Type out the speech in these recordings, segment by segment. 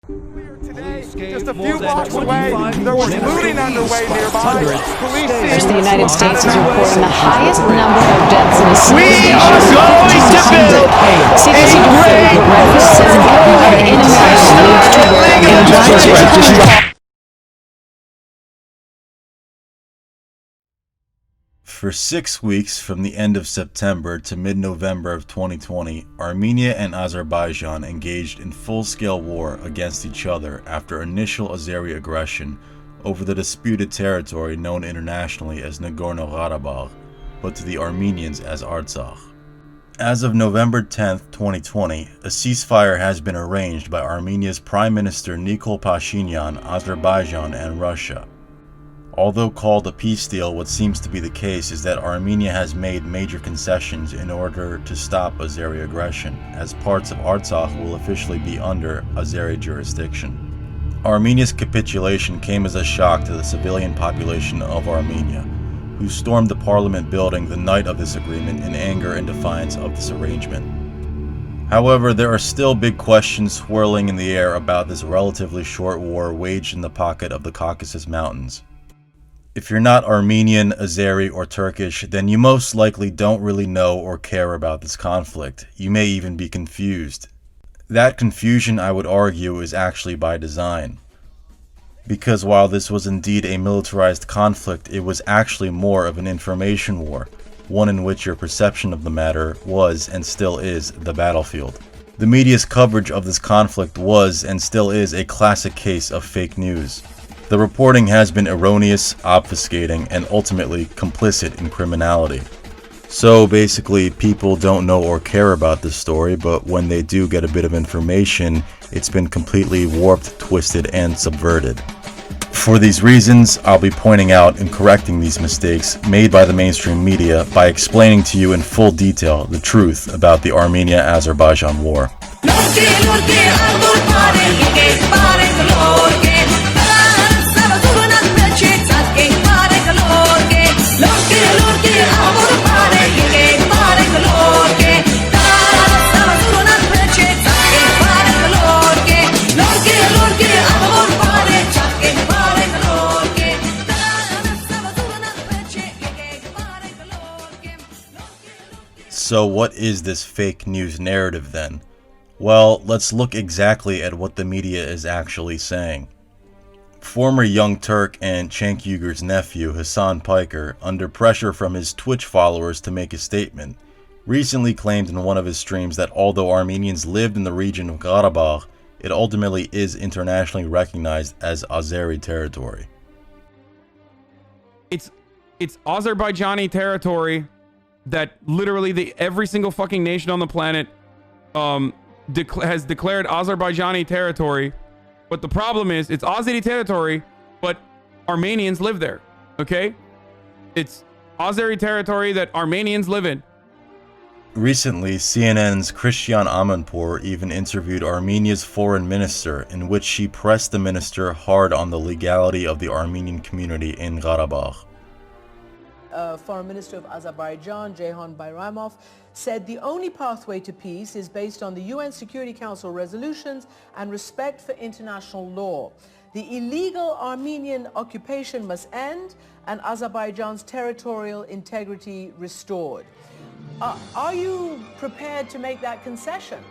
Just a few blocks away, there was looting underway nearby. Police First, the United States is reporting the highest number of deaths in a single We nation are going to build CDC a great reports 7 million in America live to wear a For 6 weeks from the end of September to mid-November of 2020, Armenia and Azerbaijan engaged in full-scale war against each other after initial Azeri aggression over the disputed territory known internationally as Nagorno-Karabakh, but to the Armenians as Artsakh. As of November 10, 2020, a ceasefire has been arranged by Armenia's Prime Minister Nikol Pashinyan, Azerbaijan, and Russia. Although called a peace deal, what seems to be the case is that Armenia has made major concessions in order to stop Azeri aggression, as parts of Artsakh will officially be under Azeri jurisdiction. Armenia's capitulation came as a shock to the civilian population of Armenia, who stormed the parliament building the night of this agreement in anger and defiance of this arrangement. However, there are still big questions swirling in the air about this relatively short war waged in the pocket of the Caucasus Mountains. If you're not Armenian, Azeri, or Turkish, then you most likely don't really know or care about this conflict. You may even be confused. That confusion, I would argue, is actually by design. Because while this was indeed a militarized conflict, it was actually more of an information war, one in which your perception of the matter was, and still is, the battlefield. The media's coverage of this conflict was, and still is, a classic case of fake news. The reporting has been erroneous, obfuscating, and ultimately complicit in criminality. So basically, people don't know or care about this story, but when they do get a bit of information, it's been completely warped, twisted, and subverted. For these reasons, I'll be pointing out and correcting these mistakes made by the mainstream media by explaining to you in full detail the truth about the Armenia-Azerbaijan War. So what is this fake news narrative then? Well, let's look exactly at what the media is actually saying. Former Young Turk and Cenk Uyghur's nephew, Hasan Piker, under pressure from his Twitch followers to make a statement, recently claimed in one of his streams that although Armenians lived in the region of Karabakh, it ultimately is internationally recognized as Azeri territory. It's Azerbaijani territory that literally every single fucking nation on the planet has declared Azerbaijani territory. But the problem is, it's Azeri territory, but Armenians live there, okay? It's Azeri territory that Armenians live in. Recently, CNN's Christian Amanpour even interviewed Armenia's foreign minister, in which she pressed the minister hard on the legality of the Armenian community in Karabakh. Foreign Minister of Azerbaijan, Ceyhan Bayramov, said the only pathway to peace is based on the UN Security Council resolutions and respect for international law. The illegal Armenian occupation must end and Azerbaijan's territorial integrity restored. Are you prepared to make that concession?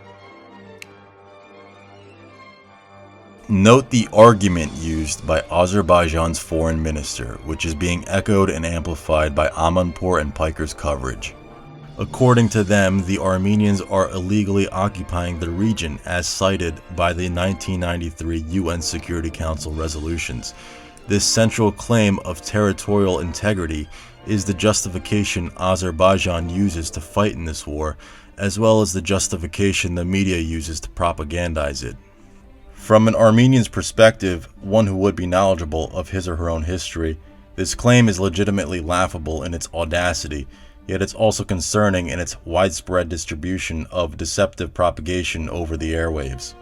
Note the argument used by Azerbaijan's foreign minister, which is being echoed and amplified by Amanpour and Piker's coverage. According to them, the Armenians are illegally occupying the region as cited by the 1993 UN Security Council resolutions. This central claim of territorial integrity is the justification Azerbaijan uses to fight in this war, as well as the justification the media uses to propagandize it. From an Armenian's perspective, one who would be knowledgeable of his or her own history, this claim is legitimately laughable in its audacity, yet it's also concerning in its widespread distribution of deceptive propagation over the airwaves.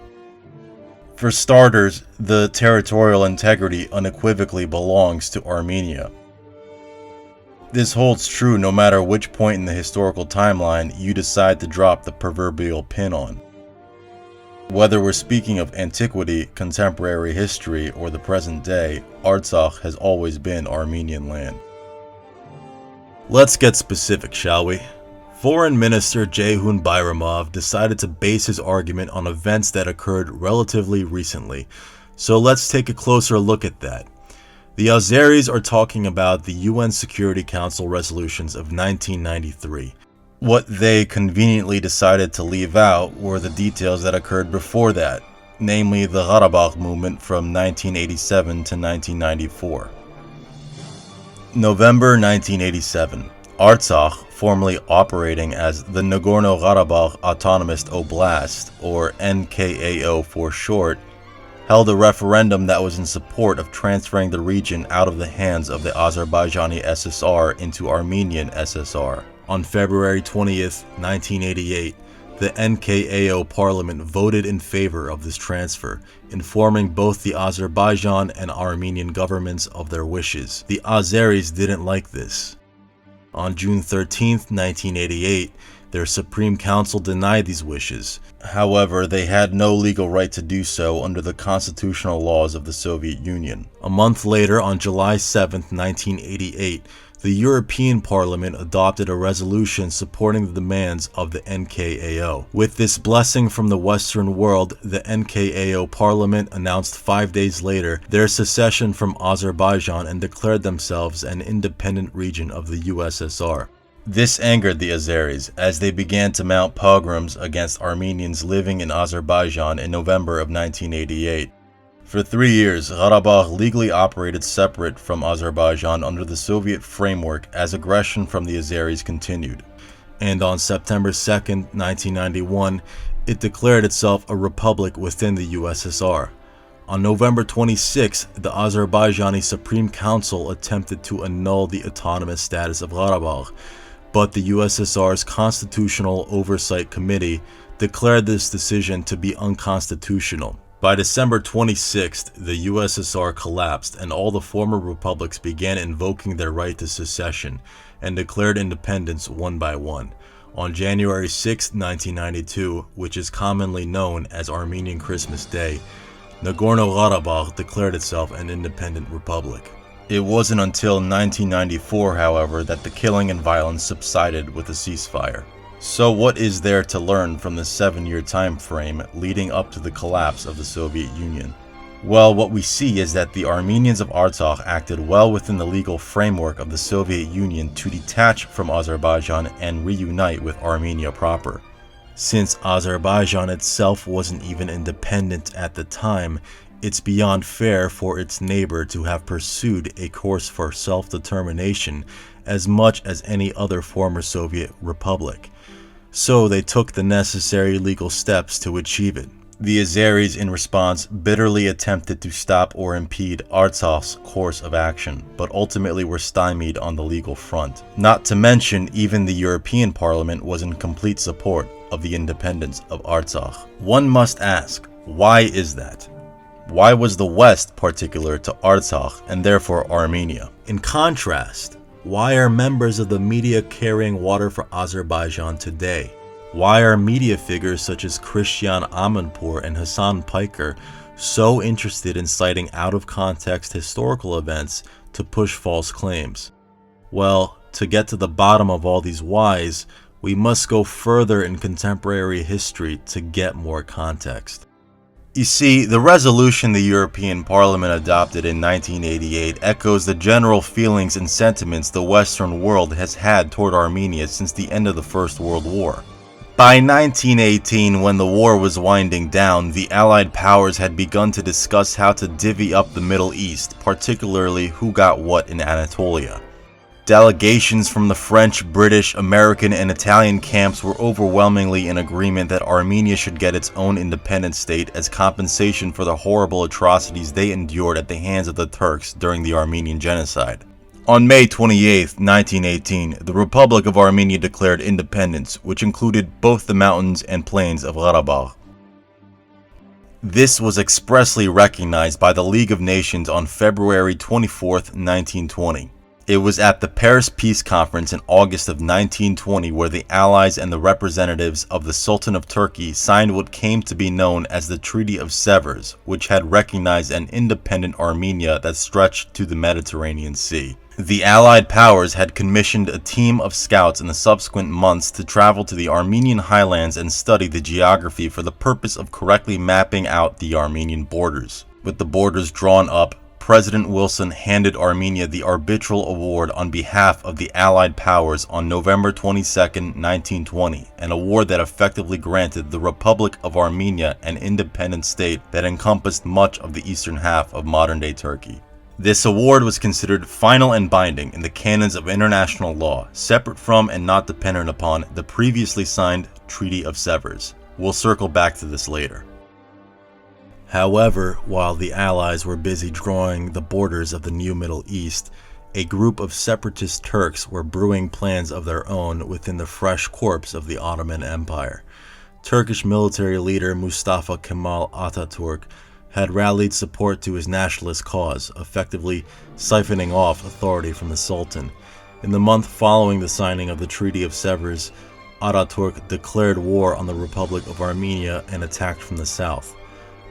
For starters, the territorial integrity unequivocally belongs to Armenia. This holds true no matter which point in the historical timeline you decide to drop the proverbial pin on. Whether we're speaking of antiquity, contemporary history, or the present day, Artsakh has always been Armenian land. Let's get specific, shall we? Foreign Minister Ceyhun Bayramov decided to base his argument on events that occurred relatively recently, so let's take a closer look at that. The Azeris are talking about the UN Security Council resolutions of 1993. What they conveniently decided to leave out were the details that occurred before that, namely the Qarabakh movement from 1987 to 1994. November 1987. Artsakh, formerly operating as the Nagorno-Karabakh Autonomous Oblast, or NKAO for short, held a referendum that was in support of transferring the region out of the hands of the Azerbaijani SSR into Armenian SSR. On February 20th, 1988, the NKAO parliament voted in favor of this transfer, informing both the Azerbaijan and Armenian governments of their wishes. The Azeris didn't like this. On June 13th, 1988, their Supreme Council denied these wishes. However, they had no legal right to do so under the constitutional laws of the Soviet Union. A month later, on July 7th, 1988, the European Parliament adopted a resolution supporting the demands of the NKAO. With this blessing from the Western world, the NKAO Parliament announced 5 days later their secession from Azerbaijan and declared themselves an independent region of the USSR. This angered the Azeris, as they began to mount pogroms against Armenians living in Azerbaijan in November of 1988. For 3 years, Qarabakh legally operated separate from Azerbaijan under the Soviet framework as aggression from the Azeris continued. And on September 2nd, 1991, it declared itself a republic within the USSR. On November 26th, the Azerbaijani Supreme Council attempted to annul the autonomous status of Qarabakh, but the USSR's Constitutional Oversight Committee declared this decision to be unconstitutional. By December 26th, the USSR collapsed and all the former republics began invoking their right to secession and declared independence one by one. On January 6, 1992, which is commonly known as Armenian Christmas Day, Nagorno-Karabakh declared itself an independent republic. It wasn't until 1994, however, that the killing and violence subsided with a ceasefire. So what is there to learn from the 7-year time frame leading up to the collapse of the Soviet Union? Well, what we see is that the Armenians of Artsakh acted well within the legal framework of the Soviet Union to detach from Azerbaijan and reunite with Armenia proper. Since Azerbaijan itself wasn't even independent at the time, it's beyond fair for its neighbor to have pursued a course for self-determination as much as any other former Soviet republic. So they took the necessary legal steps to achieve it. The Azeris, in response, bitterly attempted to stop or impede Artsakh's course of action, but ultimately were stymied on the legal front. Not to mention, even the European Parliament was in complete support of the independence of Artsakh. One must ask, why is that? Why was the West particular to Artsakh and therefore Armenia? In contrast, why are members of the media carrying water for Azerbaijan today? Why are media figures such as Christian Amanpour and Hassan Piker so interested in citing out-of-context historical events to push false claims? Well, to get to the bottom of all these whys, we must go further in contemporary history to get more context. You see, the resolution the European Parliament adopted in 1988 echoes the general feelings and sentiments the Western world has had toward Armenia since the end of the First World War. By 1918, when the war was winding down, the Allied powers had begun to discuss how to divvy up the Middle East, particularly who got what in Anatolia. Delegations from the French, British, American, and Italian camps were overwhelmingly in agreement that Armenia should get its own independent state as compensation for the horrible atrocities they endured at the hands of the Turks during the Armenian Genocide. On May 28, 1918, the Republic of Armenia declared independence, which included both the mountains and plains of Qarabakh. This was expressly recognized by the League of Nations on February 24, 1920. It was at the Paris Peace Conference in August of 1920 where the Allies and the representatives of the Sultan of Turkey signed what came to be known as the Treaty of Sevres, which had recognized an independent Armenia that stretched to the Mediterranean Sea. The Allied powers had commissioned a team of scouts in the subsequent months to travel to the Armenian highlands and study the geography for the purpose of correctly mapping out the Armenian borders. With the borders drawn up, President Wilson handed Armenia the arbitral award on behalf of the Allied powers on November 22, 1920, an award that effectively granted the Republic of Armenia an independent state that encompassed much of the eastern half of modern-day Turkey. This award was considered final and binding in the canons of international law, separate from and not dependent upon the previously signed Treaty of Sevres. We'll circle back to this later. However, while the Allies were busy drawing the borders of the new Middle East, a group of separatist Turks were brewing plans of their own within the fresh corpse of the Ottoman Empire. Turkish military leader Mustafa Kemal Atatürk had rallied support to his nationalist cause, effectively siphoning off authority from the Sultan. In the month following the signing of the Treaty of Sevres, Atatürk declared war on the Republic of Armenia and attacked from the south.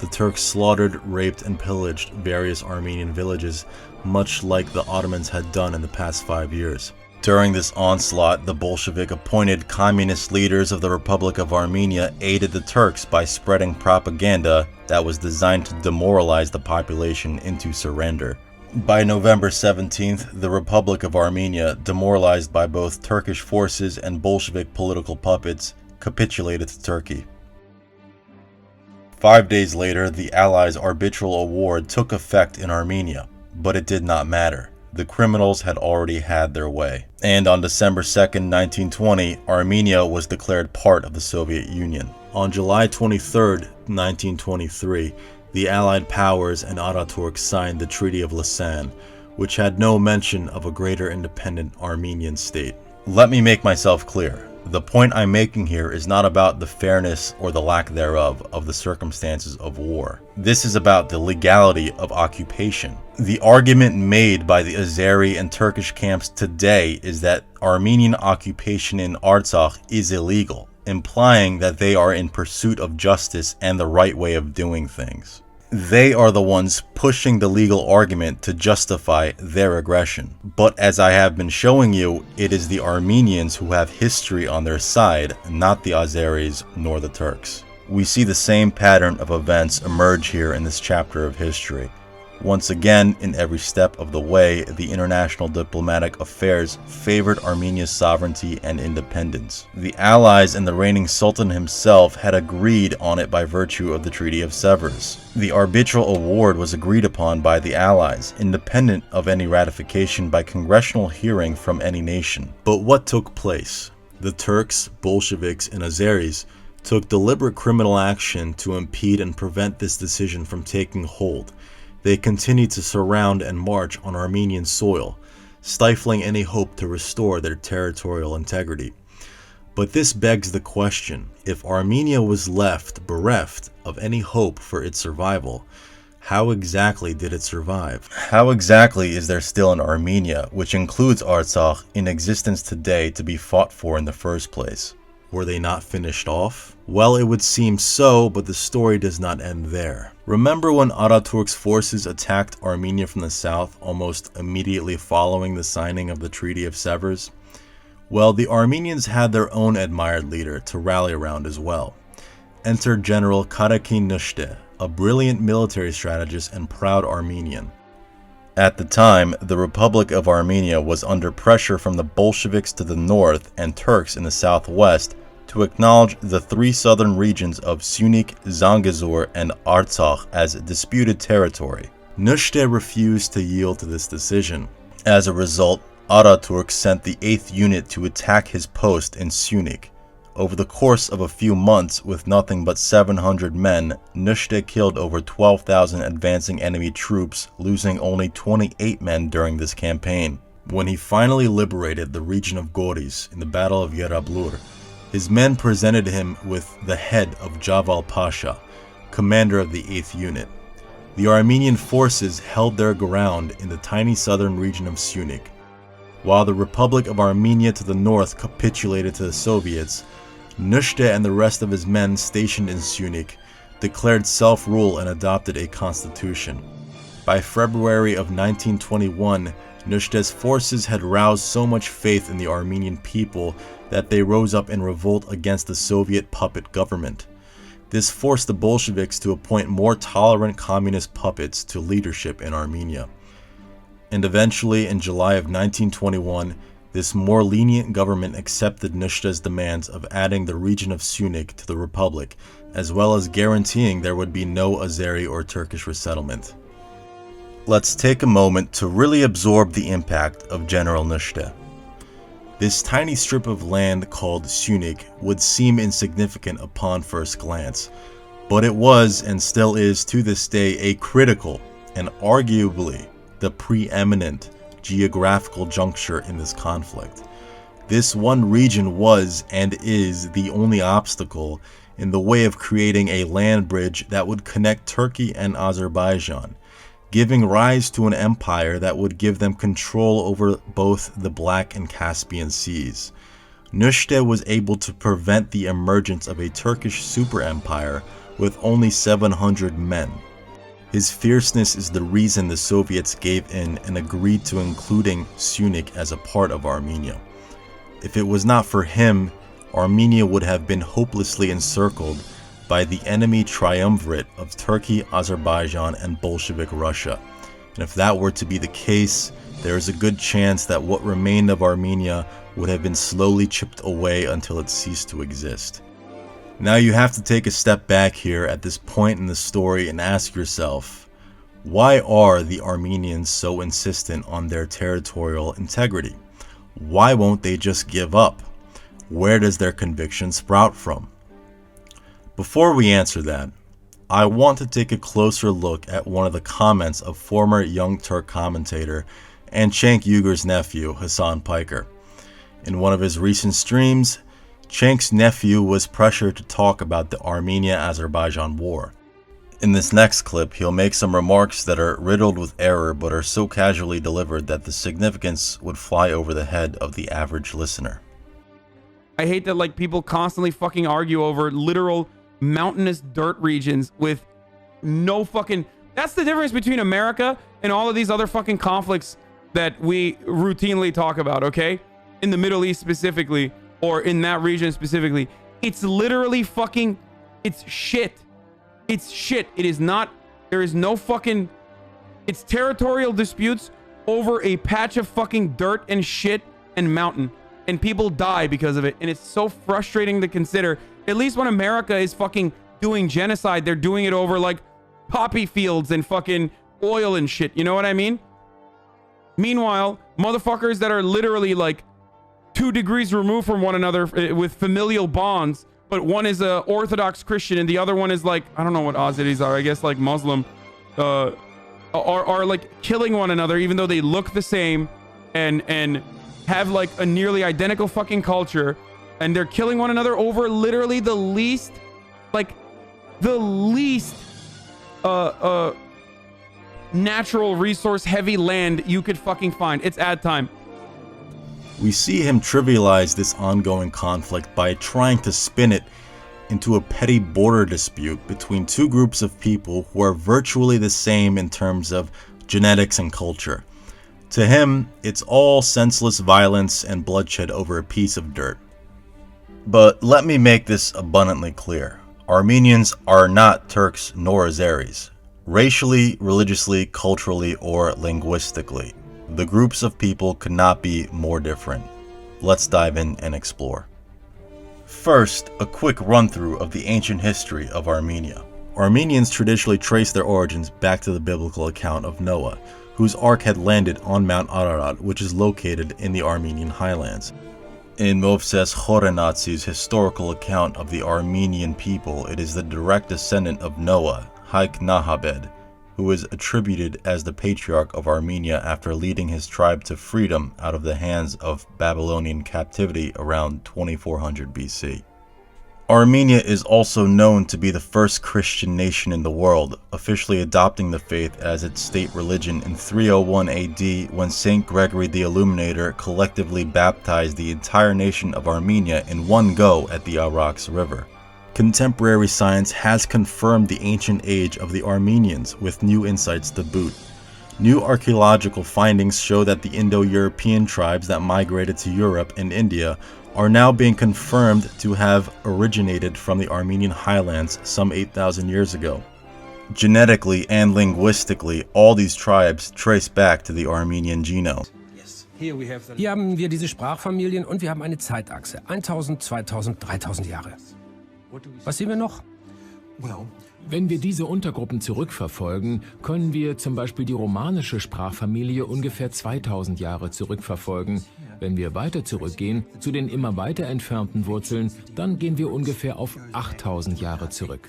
The Turks slaughtered, raped, and pillaged various Armenian villages, much like the Ottomans had done in the past 5 years. During this onslaught, the Bolshevik-appointed communist leaders of the Republic of Armenia aided the Turks by spreading propaganda that was designed to demoralize the population into surrender. By November 17th, the Republic of Armenia, demoralized by both Turkish forces and Bolshevik political puppets, capitulated to Turkey. 5 days later, the Allies' arbitral award took effect in Armenia, but it did not matter. The criminals had already had their way. And on December 2, 1920, Armenia was declared part of the Soviet Union. On July 23, 1923, the Allied powers and Atatürk signed the Treaty of Lausanne, which had no mention of a greater independent Armenian state. Let me make myself clear. The point I'm making here is not about the fairness or the lack thereof of the circumstances of war. This is about the legality of occupation. The argument made by the Azeri and Turkish camps today is that Armenian occupation in Artsakh is illegal, implying that they are in pursuit of justice and the right way of doing things. They are the ones pushing the legal argument to justify their aggression. But as I have been showing you, it is the Armenians who have history on their side, not the Azeris nor the Turks. We see the same pattern of events emerge here in this chapter of history. Once again, in every step of the way, the international diplomatic affairs favored Armenia's sovereignty and independence. The Allies and the reigning Sultan himself had agreed on it by virtue of the Treaty of Sevres. The arbitral award was agreed upon by the Allies, independent of any ratification by congressional hearing from any nation. But what took place? The Turks, Bolsheviks, and Azeris took deliberate criminal action to impede and prevent this decision from taking hold. They continued to surround and march on Armenian soil, stifling any hope to restore their territorial integrity. But this begs the question, if Armenia was left bereft of any hope for its survival, how exactly did it survive? How exactly is there still an Armenia, which includes Artsakh, in existence today to be fought for in the first place? Were they not finished off? Well, it would seem so, but the story does not end there. Remember when Atatürk's forces attacked Armenia from the south almost immediately following the signing of the Treaty of Sevres? Well, the Armenians had their own admired leader to rally around as well. Enter General Karekin Njdeh, a brilliant military strategist and proud Armenian. At the time, the Republic of Armenia was under pressure from the Bolsheviks to the north and Turks in the southwest to acknowledge the three southern regions of Syunik, Zangezur, and Artsakh as disputed territory. Njdeh refused to yield to this decision. As a result, Atatürk sent the 8th Unit to attack his post in Syunik. Over the course of a few months, with nothing but 700 men, Njdeh killed over 12,000 advancing enemy troops, losing only 28 men during this campaign. When he finally liberated the region of Goris in the Battle of Yerevan, his men presented him with the head of Javal Pasha, commander of the 8th Unit. The Armenian forces held their ground in the tiny southern region of Syunik. While the Republic of Armenia to the north capitulated to the Soviets, Njdeh and the rest of his men stationed in Syunik declared self-rule and adopted a constitution. By February of 1921, Njdeh's forces had roused so much faith in the Armenian people that they rose up in revolt against the Soviet puppet government. This forced the Bolsheviks to appoint more tolerant communist puppets to leadership in Armenia. And eventually, in July of 1921, this more lenient government accepted Njdeh's demands of adding the region of Syunik to the Republic, as well as guaranteeing there would be no Azeri or Turkish resettlement. Let's take a moment to really absorb the impact of General Njdeh. This tiny strip of land called Syunik would seem insignificant upon first glance, but it was and still is to this day a critical and arguably the preeminent geographical juncture in this conflict. This one region was and is the only obstacle in the way of creating a land bridge that would connect Turkey and Azerbaijan, giving rise to an empire that would give them control over both the Black and Caspian Seas. Njdeh was able to prevent the emergence of a Turkish super empire with only 700 men. His fierceness is the reason the Soviets gave in and agreed to including Syunik as a part of Armenia. If it was not for him, Armenia would have been hopelessly encircled by the enemy triumvirate of Turkey, Azerbaijan, and Bolshevik Russia. And if that were to be the case, there is a good chance that what remained of Armenia would have been slowly chipped away until it ceased to exist. Now you have to take a step back here at this point in the story and ask yourself, why are the Armenians so insistent on their territorial integrity? Why won't they just give up? Where does their conviction sprout from? Before we answer that, I want to take a closer look at one of the comments of former Young Turk commentator and Cenk Uyghur's nephew, Hasan Piker. In one of his recent streams, Cenk's nephew was pressured to talk about the Armenia-Azerbaijan War. In this next clip, he'll make some remarks that are riddled with error but are so casually delivered that the significance would fly over the head of the average listener. I hate that like people constantly fucking argue over literal mountainous dirt regions with no fucking... That's the difference between America and all of these other fucking conflicts that we routinely talk about, okay? In the Middle East specifically, or in that region specifically. It's literally fucking... It's shit. It's shit. It is not... There is no fucking... It's territorial disputes over a patch of fucking dirt and shit and mountain. And people die because of it. And it's so frustrating to consider. At least when America is fucking doing genocide, they're doing it over like poppy fields and fucking oil and shit. You know what I mean? Meanwhile, motherfuckers that are literally like 2 degrees removed from one another with familial bonds, but one is a Orthodox Christian and the other one is like, I don't know what Azeris are, I guess like Muslim, are like killing one another even though they look the same and have like a nearly identical fucking culture, and they're killing one another over literally the least natural resource heavy land you could fucking find. It's ad time. We see him trivialize this ongoing conflict by trying to spin it into a petty border dispute between 2 groups of people who are virtually the same in terms of genetics and culture. To him, it's all senseless violence and bloodshed over a piece of dirt. But let me make this abundantly clear. Armenians are not Turks nor Azeris, racially, religiously, culturally, or linguistically. The groups of people could not be more different. Let's dive in and explore. First, a quick run-through of the ancient history of Armenia. Armenians traditionally trace their origins back to the biblical account of Noah, whose ark had landed on Mount Ararat, which is located in the Armenian highlands. In Movses Khorenatsi's historical account of the Armenian people, it is the direct descendant of Noah, Haik Nahabed, who is attributed as the patriarch of Armenia after leading his tribe to freedom out of the hands of Babylonian captivity around 2400 BC. Armenia is also known to be the first Christian nation in the world, officially adopting the faith as its state religion in 301 AD when Saint Gregory the Illuminator collectively baptized the entire nation of Armenia in one go at the Arax River. Contemporary science has confirmed the ancient age of the Armenians with new insights to boot. New archaeological findings show that the Indo-European tribes that migrated to Europe and India are now being confirmed to have originated from the Armenian highlands some 8,000 years ago. Genetically and linguistically, all these tribes trace back to the Armenian genome. Hier haben wir diese Sprachfamilien und wir haben eine Zeitachse. 1000, 2000, 3000 Jahre. Was sehen wir noch? Wenn wir diese Untergruppen zurückverfolgen, können wir zum Beispiel die romanische Sprachfamilie ungefähr 2000 Jahre zurückverfolgen. Wenn wir weiter zurückgehen, zu den immer weiter entfernten Wurzeln, dann gehen wir ungefähr auf 8000 Jahre zurück.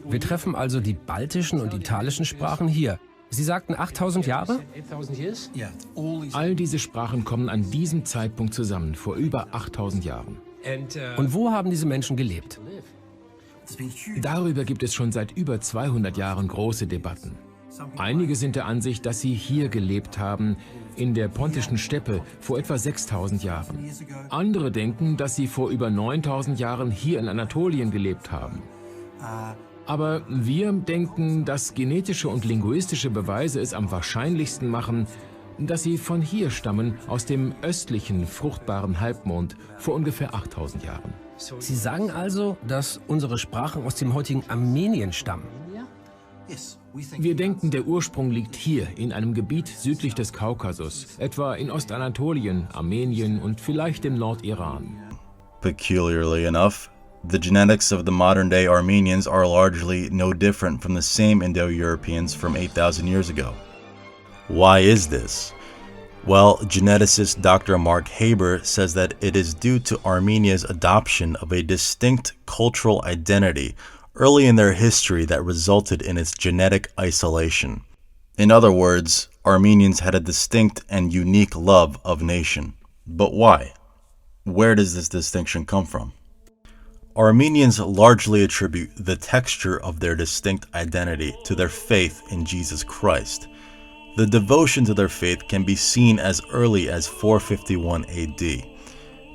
Wir treffen also die baltischen und italischen Sprachen hier. Sie sagten 8000 Jahre? All diese Sprachen kommen an diesem Zeitpunkt zusammen, vor über 8000 Jahren. Und wo haben diese Menschen gelebt? Darüber gibt es schon seit über 200 Jahren große Debatten. Einige sind der Ansicht, dass sie hier gelebt haben, in der pontischen Steppe vor etwa 6000 Jahren. Andere denken, dass sie vor über 9000 Jahren hier in Anatolien gelebt haben. Aber wir denken, dass genetische und linguistische Beweise es am wahrscheinlichsten machen, dass sie von hier stammen, aus dem östlichen, fruchtbaren Halbmond vor ungefähr 8000 Jahren. Sie sagen also, dass unsere Sprachen aus dem heutigen Armenien stammen? Wir denken, der Ursprung liegt hier, in einem Gebiet südlich des Kaukasus, etwa in Ostanatolien, Armenien und vielleicht im Nordiran. Peculiarly enough, the genetics of the modern-day Armenians are largely no different from the same Indo-Europeans from 8,000 years ago. Why is this? Well, geneticist Dr. Mark Haber says that it is due to Armenia's adoption of a distinct cultural identity early in their history that resulted in its genetic isolation. In other words, Armenians had a distinct and unique love of nation. But why? Where does this distinction come from? Armenians largely attribute the texture of their distinct identity to their faith in Jesus Christ. The devotion to their faith can be seen as early as 451 AD,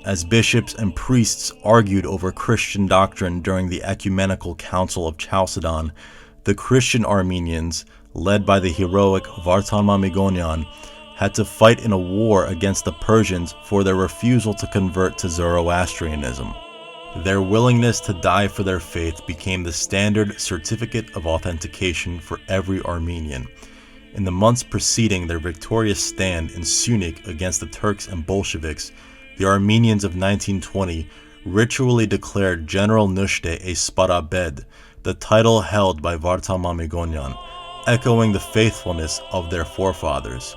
as bishops and priests argued over Christian doctrine during the Ecumenical Council of Chalcedon. The Christian Armenians, led by the heroic Vartan Mamikonian, had to fight in a war against the Persians for their refusal to convert to Zoroastrianism. Their willingness to die for their faith became the standard certificate of authentication for every Armenian. In the months preceding their victorious stand in Sunik against the Turks and Bolsheviks, the Armenians of 1920 ritually declared General Njdeh a Sparabed, the title held by Vartan Mamikonian, echoing the faithfulness of their forefathers.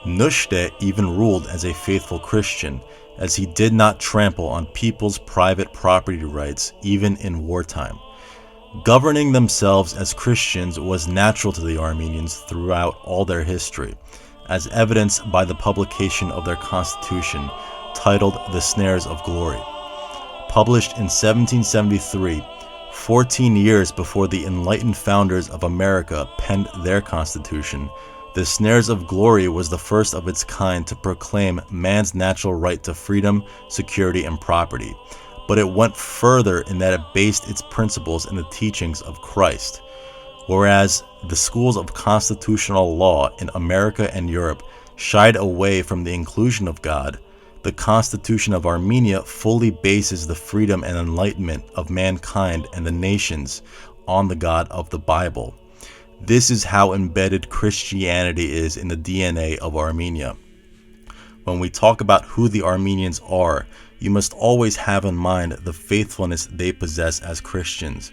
Njdeh even ruled as a faithful Christian, as he did not trample on people's private property rights even in wartime. Governing themselves as Christians was natural to the Armenians throughout all their history, as evidenced by the publication of their constitution, titled The Snares of Glory. Published in 1773, 14 years before the enlightened founders of America penned their constitution, The Snares of Glory was the first of its kind to proclaim man's natural right to freedom, security, and property. But it went further in that it based its principles in the teachings of Christ. Whereas the schools of constitutional law in America and Europe shied away from the inclusion of God, the Constitution of Armenia fully bases the freedom and enlightenment of mankind and the nations on the God of the Bible. This is how embedded Christianity is in the DNA of Armenia. When we talk about who the Armenians are, you must always have in mind the faithfulness they possess as Christians.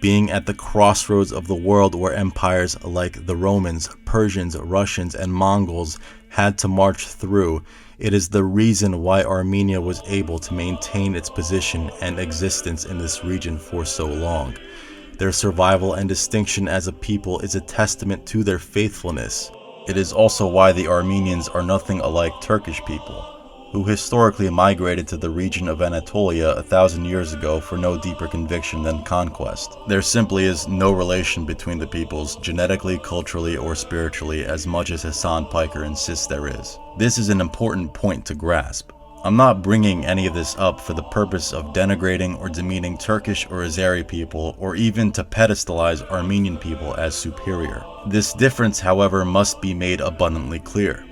Being at the crossroads of the world where empires like the Romans, Persians, Russians, and Mongols had to march through, it is the reason why Armenia was able to maintain its position and existence in this region for so long. Their survival and distinction as a people is a testament to their faithfulness. It is also why the Armenians are nothing alike Turkish people. who historically migrated to the region of Anatolia 1,000 years ago for no deeper conviction than conquest. There simply is no relation between the peoples, genetically, culturally, or spiritually, as much as Hasan Piker insists there is. This is an important point to grasp. I'm not bringing any of this up for the purpose of denigrating or demeaning Turkish or Azeri people, or even to pedestalize Armenian people as superior. This difference, however, must be made abundantly clear.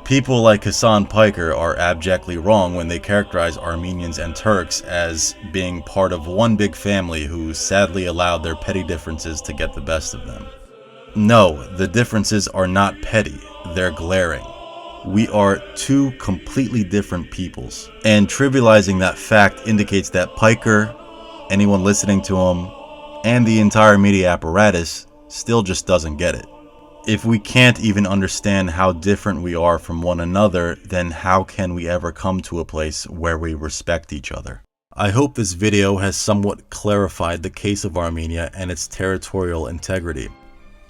People like Hasan Piker are abjectly wrong when they characterize Armenians and Turks as being part of one big family who sadly allowed their petty differences to get the best of them. No, the differences are not petty, they're glaring. We are two completely different peoples, and trivializing that fact indicates that Piker, anyone listening to him, and the entire media apparatus still just doesn't get it. If we can't even understand how different we are from one another, then how can we ever come to a place where we respect each other? I hope this video has somewhat clarified the case of Armenia and its territorial integrity.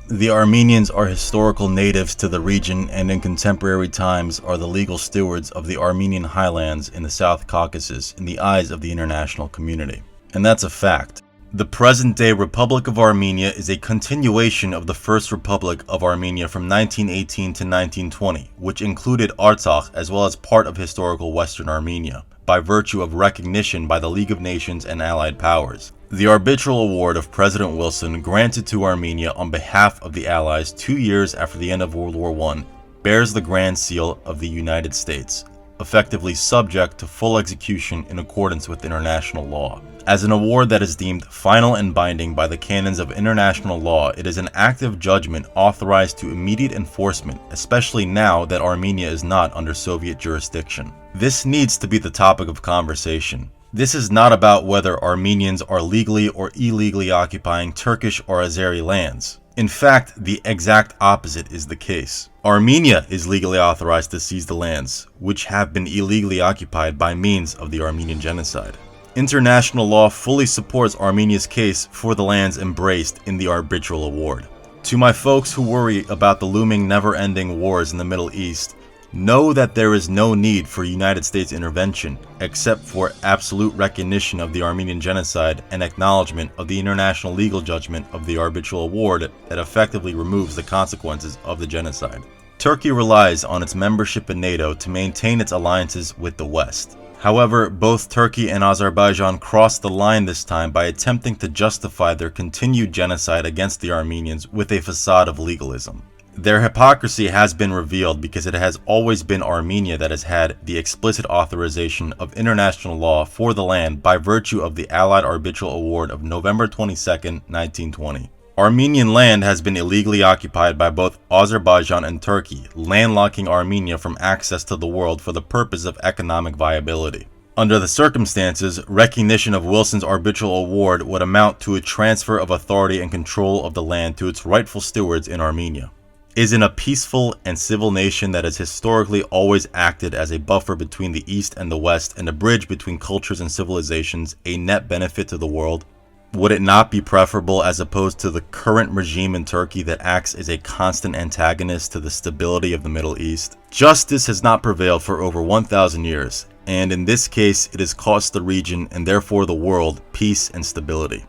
The Armenians are historical natives to the region and in contemporary times are the legal stewards of the Armenian highlands in the South Caucasus in the eyes of the international community. And that's a fact. The present-day Republic of Armenia is a continuation of the First Republic of Armenia from 1918 to 1920, which included Artsakh as well as part of historical Western Armenia, by virtue of recognition by the League of Nations and Allied powers. The arbitral award of President Wilson, granted to Armenia on behalf of the Allies 2 years after the end of World War I, bears the Grand Seal of the United States, effectively subject to full execution in accordance with international law. As an award that is deemed final and binding by the canons of international law, it is an act of judgment authorized to immediate enforcement, especially now that Armenia is not under Soviet jurisdiction. This needs to be the topic of conversation. This is not about whether Armenians are legally or illegally occupying Turkish or Azeri lands. In fact, the exact opposite is the case. Armenia is legally authorized to seize the lands, which have been illegally occupied by means of the Armenian genocide. International law fully supports Armenia's case for the lands embraced in the arbitral award. To my folks who worry about the looming never-ending wars in the Middle East, know that there is no need for United States intervention, except for absolute recognition of the Armenian genocide and acknowledgement of the international legal judgment of the arbitral award that effectively removes the consequences of the genocide. Turkey relies on its membership in NATO to maintain its alliances with the West. However, both Turkey and Azerbaijan crossed the line this time by attempting to justify their continued genocide against the Armenians with a facade of legalism. Their hypocrisy has been revealed because it has always been Armenia that has had the explicit authorization of international law for the land by virtue of the Allied Arbitral Award of November 22, 1920. Armenian land has been illegally occupied by both Azerbaijan and Turkey, landlocking Armenia from access to the world for the purpose of economic viability. Under the circumstances, recognition of Wilson's arbitral award would amount to a transfer of authority and control of the land to its rightful stewards in Armenia. Isn't a peaceful and civil nation that has historically always acted as a buffer between the East and the West and a bridge between cultures and civilizations a net benefit to the world? Would it not be preferable as opposed to the current regime in Turkey that acts as a constant antagonist to the stability of the Middle East? Justice has not prevailed for over 1,000 years, and in this case it has cost the region and therefore the world peace and stability.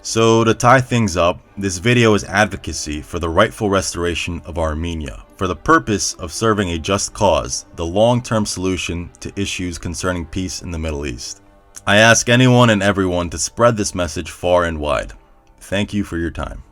So to tie things up, this video is advocacy for the rightful restoration of Armenia, for the purpose of serving a just cause, the long-term solution to issues concerning peace in the Middle East. I ask anyone and everyone to spread this message far and wide. Thank you for your time.